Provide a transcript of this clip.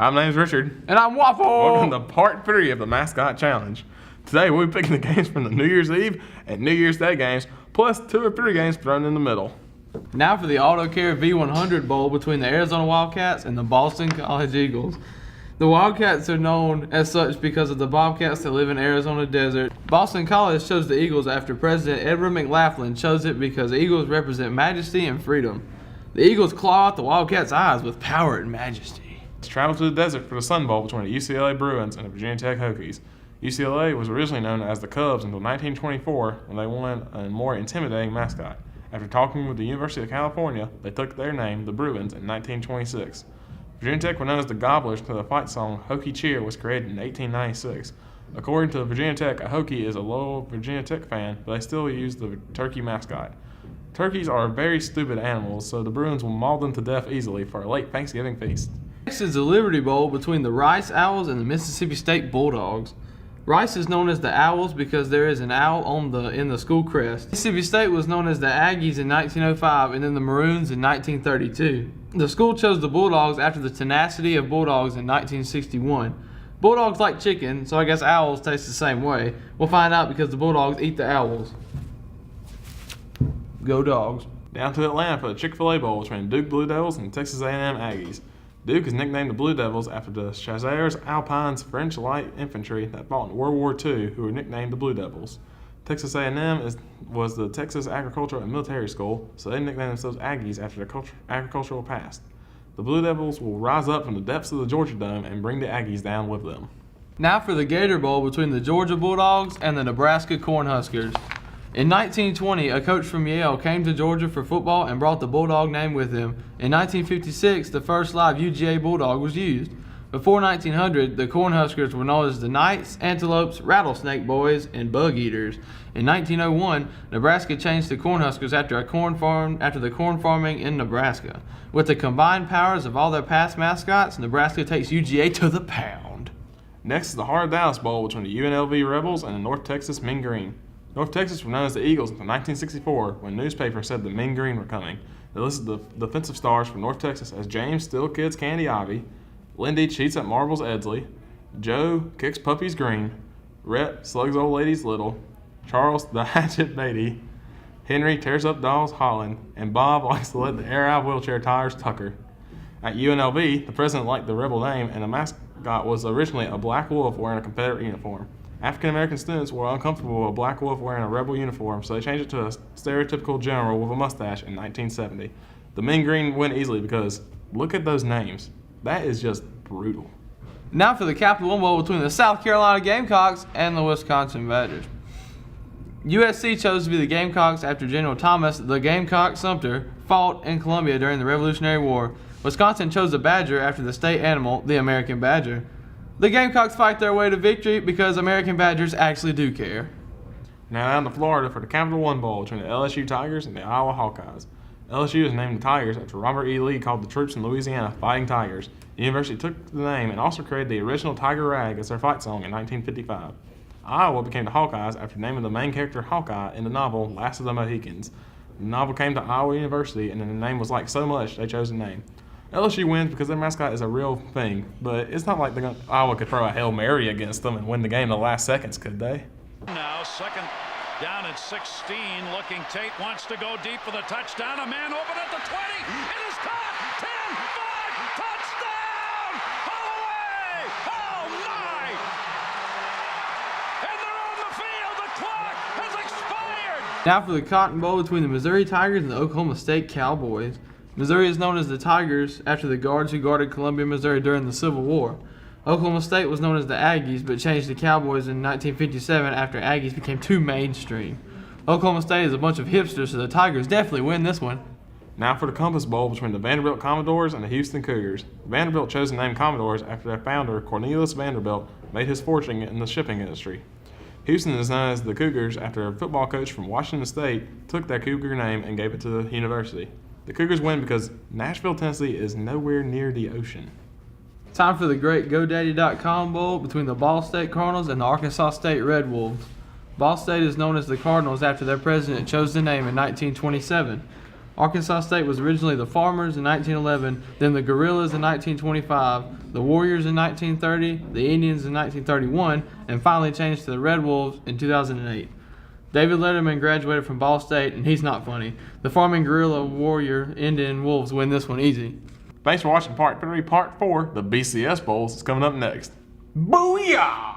Hi, my name's Richard. And I'm Waffle! Welcome to part 3 of the Mascot Challenge. Today we'll be picking the games from the New Year's Eve and New Year's Day games, plus 2 or 3 games thrown in the middle. Now for the Auto Care V100 Bowl between the Arizona Wildcats and the Boston College Eagles. The Wildcats are known as such because of the Bobcats that live in Arizona desert. Boston College chose the Eagles after President Edward McLaughlin chose it because the Eagles represent majesty and freedom. The Eagles claw out the Wildcats' eyes with power and majesty. Let's travel to the desert for the Sun Bowl between the UCLA Bruins and the Virginia Tech Hokies. UCLA was originally known as the Cubs until 1924 when they won a more intimidating mascot. After talking with the University of California, they took their name, the Bruins, in 1926. Virginia Tech were known as the Gobblers because the fight song Hokie Cheer was created in 1896. According to Virginia Tech, a Hokie is a loyal Virginia Tech fan, but they still use the turkey mascot. Turkeys are very stupid animals, so the Bruins will maul them to death easily for a late Thanksgiving feast. Next is the Liberty Bowl between the Rice Owls and the Mississippi State Bulldogs. Rice is known as the Owls because there is an owl in the school crest. Mississippi State was known as the Aggies in 1905 and then the Maroons in 1932. The school chose the Bulldogs after the tenacity of Bulldogs in 1961. Bulldogs like chicken, so I guess owls taste the same way. We'll find out because the Bulldogs eat the owls. Go Dogs. Down to Atlanta for the Chick-fil-A Bowl between Duke Blue Devils and Texas A&M Aggies. Duke is nicknamed the Blue Devils after the Chasseurs Alpines French light infantry that fought in World War II, who were nicknamed the Blue Devils. Texas A&M was the Texas Agricultural and Military School, so they nicknamed themselves Aggies after their agricultural past. The Blue Devils will rise up from the depths of the Georgia Dome and bring the Aggies down with them. Now for the Gator Bowl between the Georgia Bulldogs and the Nebraska Cornhuskers. In 1920, a coach from Yale came to Georgia for football and brought the Bulldog name with him. In 1956, the first live UGA Bulldog was used. Before 1900, the Cornhuskers were known as the Knights, Antelopes, Rattlesnake Boys, and Bug Eaters. In 1901, Nebraska changed to Cornhuskers after the corn farming in Nebraska. With the combined powers of all their past mascots, Nebraska takes UGA to the pound. Next is the Heart of Dallas Bowl between the UNLV Rebels and the North Texas Mean Green. North Texas were known as the Eagles until 1964 when newspapers said the Mean Green were coming. They listed the defensive stars from North Texas as James Still Kids Candy Ivy, Lindy Cheats at Marbles Edsley, Joe Kicks Puppies Green, Rhett Slugs Old Ladies Little, Charles the Hatchet Beatty, Henry Tears Up Dolls Holland, and Bob likes to let the air out wheelchair tires Tucker. At UNLV, the president liked the Rebel name and the mascot was originally a black wolf wearing a Confederate uniform. African-American students were uncomfortable with a black wolf wearing a rebel uniform, so they changed it to a stereotypical general with a mustache in 1970. The Mean Green win easily because look at those names. That is just brutal. Now for the Capital One Bowl between the South Carolina Gamecocks and the Wisconsin Badgers. USC chose to be the Gamecocks after General Thomas the Gamecock Sumter fought in Columbia during the Revolutionary War. Wisconsin chose the Badger after the state animal, the American Badger. The Gamecocks fight their way to victory because American Badgers actually do care. Now down to Florida for the Capital One Bowl between the LSU Tigers and the Iowa Hawkeyes. LSU is named the Tigers after Robert E. Lee called the troops in Louisiana Fighting Tigers. The university took the name and also created the original Tiger Rag as their fight song in 1955. Iowa became the Hawkeyes after naming the main character Hawkeye in the novel Last of the Mohicans. The novel came to Iowa University and the name was liked so much they chose the name. LSU wins because their mascot is a real thing, but it's not like Iowa could throw a Hail Mary against them and win the game in the last seconds, could they? Now second down at 16, looking Tate wants to go deep for the touchdown. A man open at the 20. It is caught. 10, 5, touchdown! Holloway! Oh my! And they're on the field. The clock has expired. Now for the Cotton Bowl between the Missouri Tigers and the Oklahoma State Cowboys. Missouri is known as the Tigers after the guards who guarded Columbia, Missouri during the Civil War. Oklahoma State was known as the Aggies, but changed to Cowboys in 1957 after Aggies became too mainstream. Oklahoma State is a bunch of hipsters, so the Tigers definitely win this one. Now for the Compass Bowl between the Vanderbilt Commodores and the Houston Cougars. Vanderbilt chose the name Commodores after their founder, Cornelius Vanderbilt, made his fortune in the shipping industry. Houston is known as the Cougars after a football coach from Washington State took that Cougar name and gave it to the university. The Cougars win because Nashville, Tennessee is nowhere near the ocean. Time for the great GoDaddy.com Bowl between the Ball State Cardinals and the Arkansas State Red Wolves. Ball State is known as the Cardinals after their president chose the name in 1927. Arkansas State was originally the Farmers in 1911, then the Guerrillas in 1925, the Warriors in 1930, the Indians in 1931, and finally changed to the Red Wolves in 2008. David Letterman graduated from Ball State, and he's not funny. The Farming Guerrilla, Warrior, Indian, Wolves win this one easy. Thanks for watching Part 3. Part 4, the BCS Bowls, is coming up next. Booyah!